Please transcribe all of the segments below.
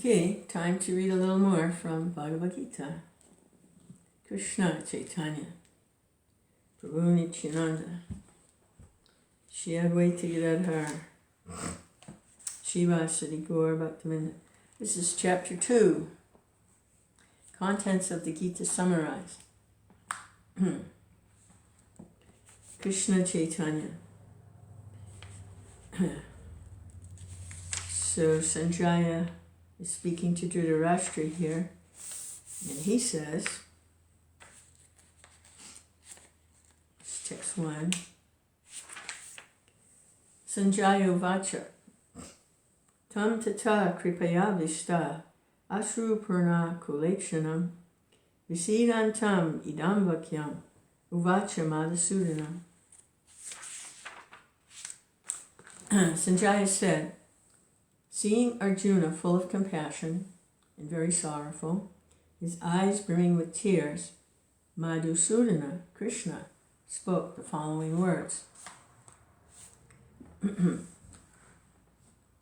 Okay, time to read a little more from Bhagavad-gītā. Krishna Chaitanya, Prabhu Nityananda, Shri Advaita Gadadhar, Shiva Sri Gaur Bhaktivinoda. This is chapter 2, contents of the Gita summarized. Krishna Chaitanya. So Sanjaya is speaking to Dhritarashtra here, and he says, text 1, Sanjaya uvāca, tam tathā kṛpayāviṣṭam aśru-pūrṇākulekṣaṇam viṣīdantam idaṁ vākyam uvāca madhusūdana. Sanjaya said, seeing Arjuna full of compassion and very sorrowful, his eyes brimming with tears, Madhusūdana, Krishna, spoke the following words.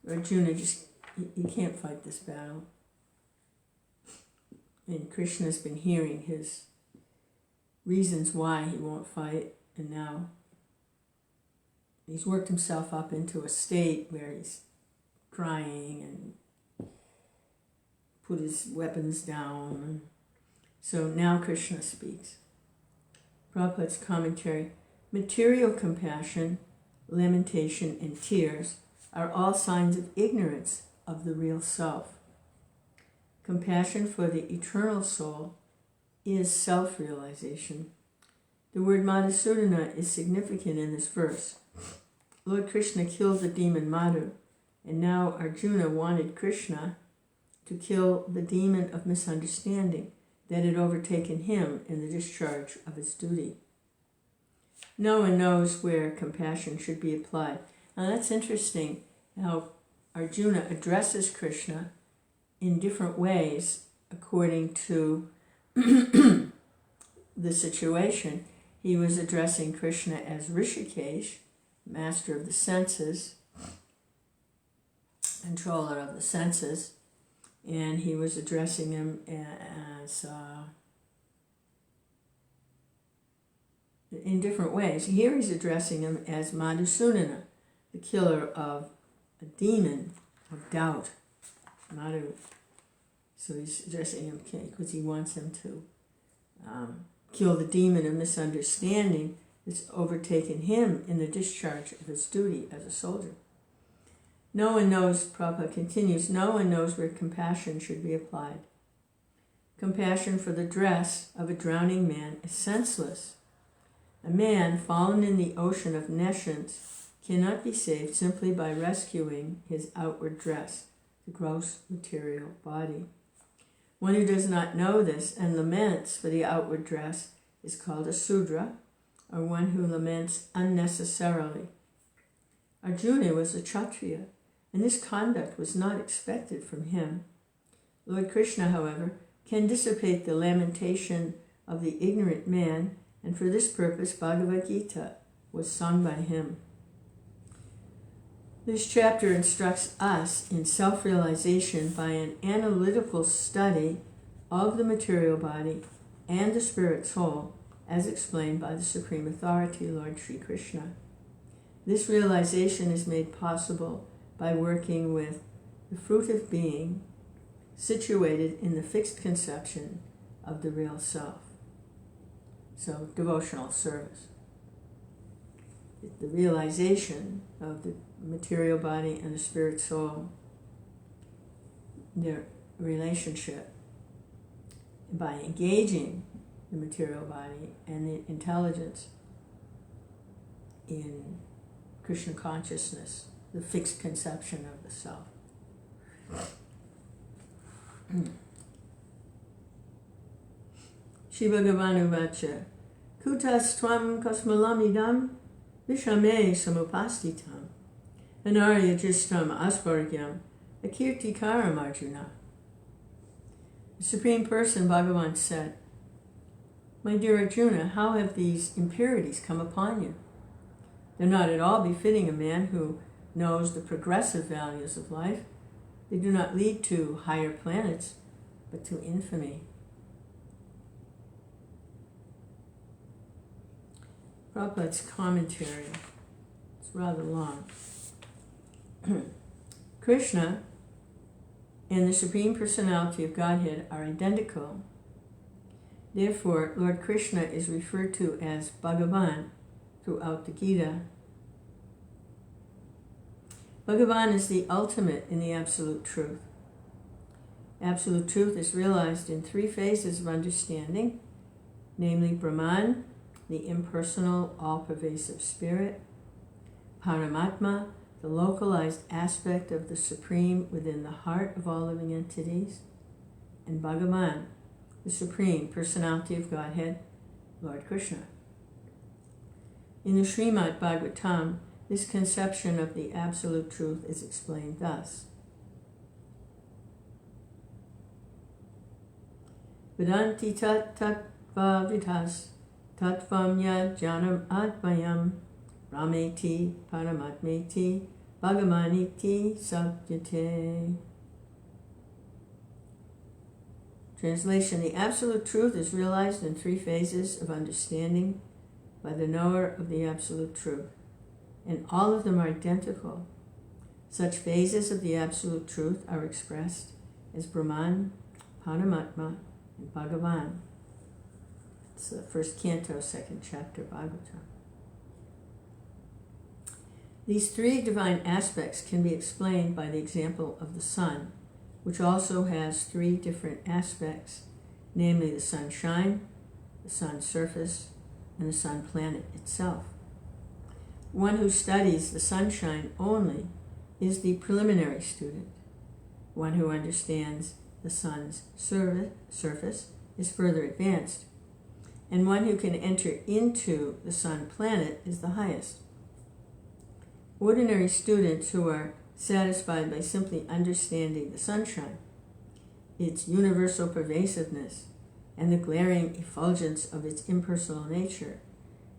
Arjuna he can't fight this battle. And Krishna's been hearing his reasons why he won't fight, and now he's worked himself up into a state where he's crying and put his weapons down. So now Krishna speaks. Prabhupada's commentary: material compassion, lamentation, and tears are all signs of ignorance of the real self. Compassion for the eternal soul is self-realization. The word Madhusūdana is significant in this verse. Lord Krishna killed the demon Madhu, and now Arjuna wanted Krishna to kill the demon of misunderstanding that had overtaken him in the discharge of his duty. No one knows where compassion should be applied. Now that's interesting how Arjuna addresses Krishna in different ways according to the situation. He was addressing Krishna as Rishikesh, master of the senses, controller of the senses, and he was addressing him as in different ways. Here he's addressing him as Madhusūdana, the killer of a demon of doubt, Madhu. So he's addressing him because he wants him to kill the demon of misunderstanding that's overtaken him in the discharge of his duty as a soldier. No one knows, Prabhupada continues, no one knows where compassion should be applied. Compassion for the dress of a drowning man is senseless. A man fallen in the ocean of nescience cannot be saved simply by rescuing his outward dress, the gross material body. One who does not know this and laments for the outward dress is called a Sudra, or one who laments unnecessarily. Arjuna was a Kshatriya, and this conduct was not expected from him. Lord Krishna, however, can dissipate the lamentation of the ignorant man, and for this purpose Bhagavad-gītā was sung by him. This chapter instructs us in self-realization by an analytical study of the material body and the spirit soul, as explained by the Supreme Authority, Lord Śrī Kṛṣṇa. This realization is made possible by working with the fruit of being situated in the fixed conception of the real self. So, devotional service. The realization of the material body and the spirit soul, their relationship, by engaging the material body and the intelligence in Krishna consciousness, the fixed conception of the self. Shri Bhagavan uvāca, kutas tvam kasmalam idam vishame samupastitam anarya-jistam asvargyam akirtikaram Arjuna. The Supreme Person, Bhagavan, said, my dear Arjuna, how have these impurities come upon you? They're not at all befitting a man who knows the progressive values of life. They do not lead to higher planets, but to infamy. Prabhupada's commentary, it's rather long. Krishna and the Supreme Personality of Godhead are identical. Therefore, Lord Krishna is referred to as Bhagavan throughout the Gita. Bhagavan is the ultimate in the absolute truth. Absolute truth is realized in three phases of understanding, namely Brahman, the impersonal, all-pervasive spirit; Paramatma, the localized aspect of the Supreme within the heart of all living entities; and Bhagavan, the Supreme Personality of Godhead, Lord Krishna. In the Srimad Bhagavatam, this conception of the absolute truth is explained thus. Vedanti tathā vidhas tattvam yad janam atmayam rameti paramatmeti bhagavaniti satyate. Translation: the absolute truth is realized in three phases of understanding by the knower of the absolute truth, and all of them are identical. Such phases of the absolute truth are expressed as Brahman, Paramatma, and Bhagavan. It's the first canto, second chapter, Bhagavatam. These three divine aspects can be explained by the example of the sun, which also has three different aspects, namely the sunshine, the sun surface, and the sun planet itself. One who studies the sunshine only is the preliminary student. One who understands the sun's surface is further advanced, and one who can enter into the sun planet is the highest. Ordinary students who are satisfied by simply understanding the sunshine, its universal pervasiveness, and the glaring effulgence of its impersonal nature,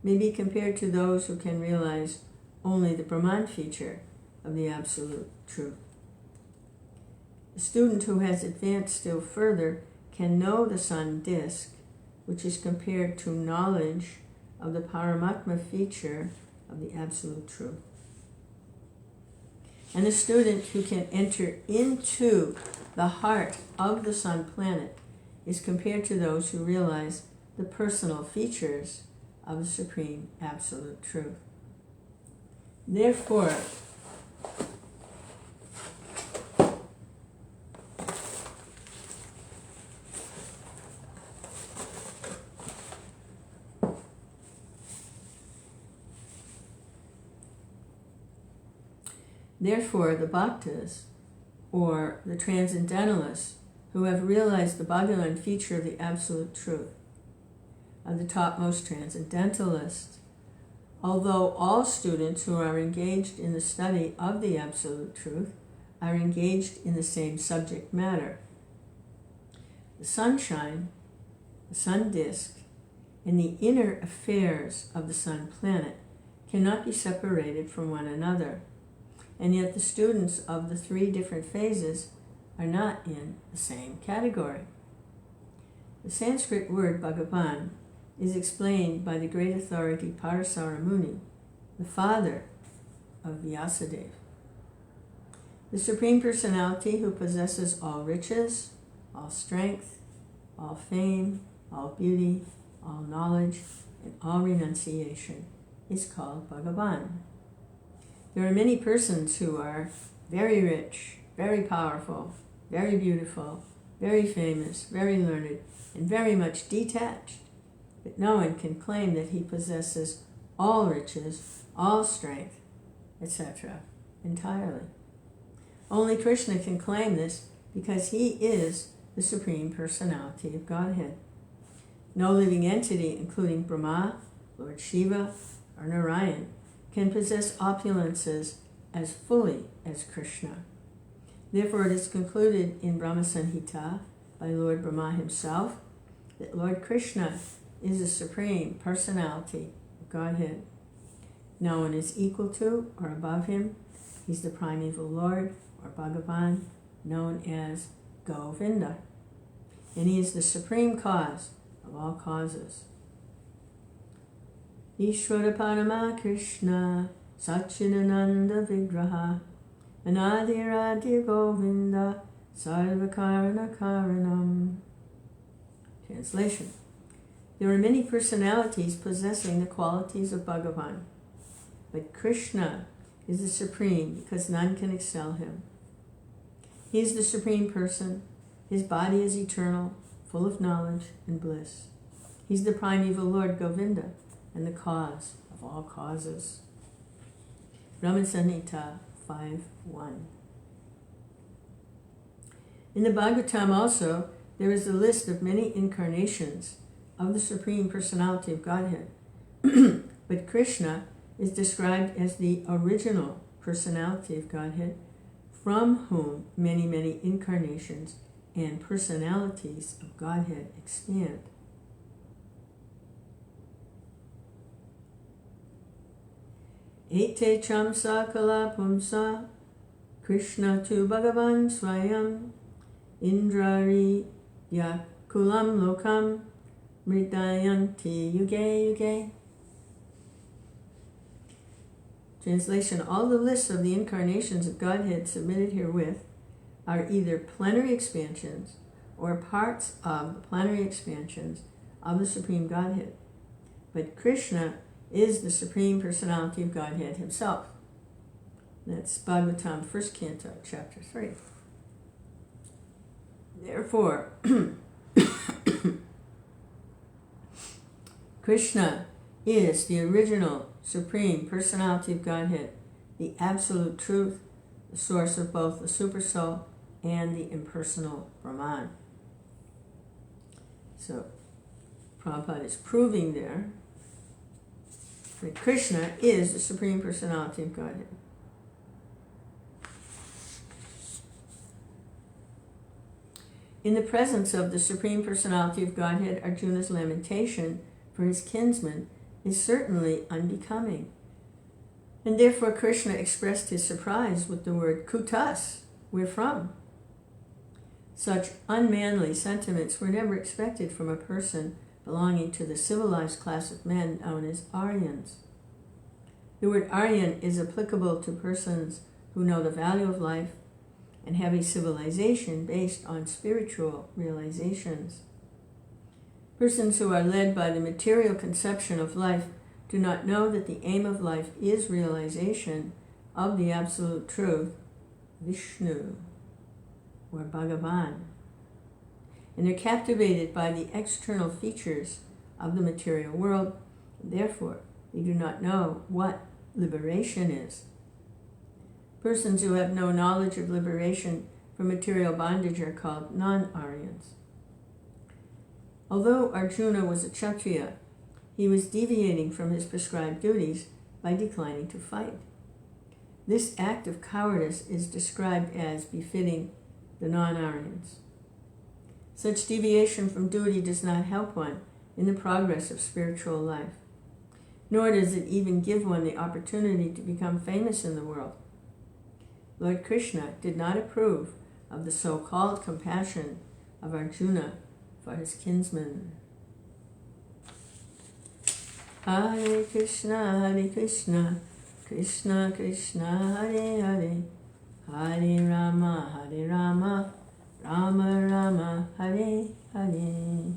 may be compared to those who can realize only the Brahman feature of the absolute truth. A student who has advanced still further can know the sun disk, which is compared to knowledge of the Paramatma feature of the absolute truth. And a student who can enter into the heart of the sun planet is compared to those who realize the personal features of the Supreme Absolute Truth. Therefore, the bhaktas, or the transcendentalists, who have realized the Bhagavan feature of the Absolute Truth, are the topmost transcendentalists. Although all students who are engaged in the study of the Absolute Truth are engaged in the same subject matter. The sunshine, the sun disk, and the inner affairs of the sun planet cannot be separated from one another, and yet the students of the three different phases are not in the same category. The Sanskrit word Bhagavan is explained by the great authority Parasara Muni, the father of Vyasadeva. The Supreme Personality who possesses all riches, all strength, all fame, all beauty, all knowledge, and all renunciation is called Bhagavan. There are many persons who are very rich, very powerful, very beautiful, very famous, very learned, and very much detached, but no one can claim that he possesses all riches, all strength, etc. entirely. Only Krishna can claim this because he is the Supreme Personality of Godhead. No living entity, including Brahma, Lord Shiva, or Narayan, can possess opulences as fully as Krishna. Therefore, it is concluded in Brahma Samhita by Lord Brahma himself that Lord Krishna is the Supreme Personality of Godhead. No one is equal to or above him. He's the primeval Lord, or Bhagavan, known as Govinda. And he is the supreme cause of all causes. Ishvara-parama Krishna Satchidananda Vigraha Anadiradir Govinda Sarvakarana-karanam. Translation. There are many personalities possessing the qualities of Bhagavan, but Krishna is the supreme because none can excel him. He is the supreme person. His body is eternal, full of knowledge and bliss. He's the primeval Lord Govinda and the cause of all causes. Brahma-samhita 5:1. In the Bhagavatam also, there is a list of many incarnations of the Supreme Personality of Godhead. But Krishna is described as the original personality of Godhead, from whom many, many incarnations and personalities of Godhead expand. Ete chamsa kala pumsa Krishna tu Bhagavan swayam Indrari yakulam lokam mridayanti yuge yuge. Translation. All the lists of the incarnations of Godhead submitted herewith are either plenary expansions or parts of the plenary expansions of the Supreme Godhead. But Krishna is the Supreme Personality of Godhead himself. That's Bhagavatam, 1st Canto, Chapter 3. Therefore, Krishna is the original Supreme Personality of Godhead, the absolute truth, the source of both the Supersoul and the impersonal Brahman. So, Prabhupada is proving there that Krishna is the Supreme Personality of Godhead. In the presence of the Supreme Personality of Godhead, Arjuna's lamentation for his kinsman is certainly unbecoming. And therefore Krishna expressed his surprise with the word kutas, where from? Such unmanly sentiments were never expected from a person belonging to the civilized class of men known as Aryans. The word Aryan is applicable to persons who know the value of life and have a civilization based on spiritual realizations. Persons who are led by the material conception of life do not know that the aim of life is realization of the absolute truth, Vishnu, or Bhagavan. And they're captivated by the external features of the material world, and therefore they do not know what liberation is. Persons who have no knowledge of liberation from material bondage are called non-Aryans. Although Arjuna was a Kshatriya, he was deviating from his prescribed duties by declining to fight. This act of cowardice is described as befitting the non-Aryans. Such deviation from duty does not help one in the progress of spiritual life, nor does it even give one the opportunity to become famous in the world. Lord Krishna did not approve of the so-called compassion of Arjuna for his kinsman. Hare Krishna, Krishna Krishna, Hare Hare, Hare Rama, Rama Rama, Hare Hare.